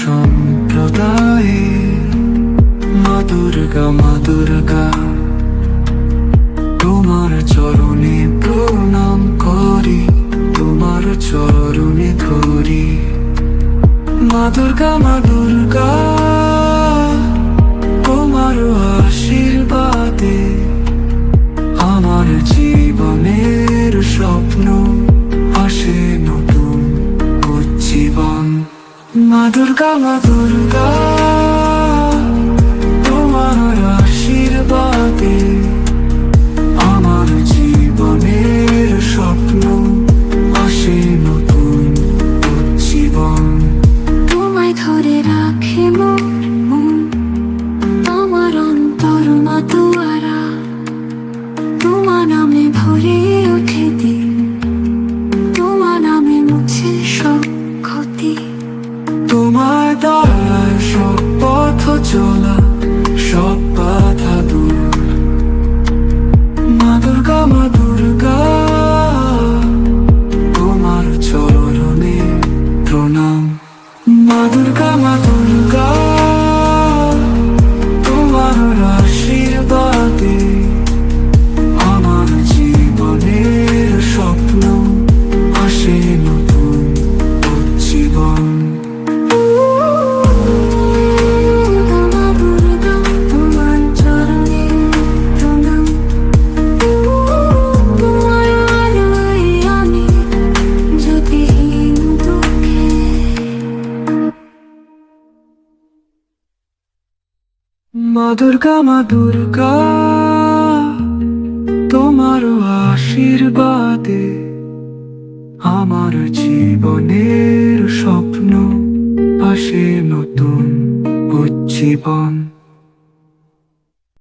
সম্প্রদায়ে মা দুর্গা, মা দুর্গা, তোমার চরণে প্রণাম করি, তোমার চরণে ধরি। মা দুর্গা, মা দুর্গা, তোমার আশীর্বাদে আমার জীবনের স্বপ্ন আসে নতুন উজ্জীবন। মা দুর্গা, মা দুর্গা, তোমার আশীর্বাদে আমার জীবনের স্বপ্ন আসে নতুন উজ্জীবন। তোমায় ধরে রাখে মোর মন, আমার অন্তর মা দুয়ারা, তোমার নামে ভরে ওঠে দিন, তোমার নামে মুছে সব ক্ষতি। তোমার দয়ায় সব পথ চলা, সব বাধা দূর। মা দুর্গা, মা দুর্গা, তোমার চরণে প্রণাম। মা দুর্গা, মা দুর্গা, তোমার আশীর্বাদে আমার জীবনের স্বপ্ন আসে নতুন উজ্জীবন। মা দুর্গা, মা দুর্গা, তোমার আশীর্বাদে আমার জীবনের স্বপ্ন আসে নতুন উজ্জীবন।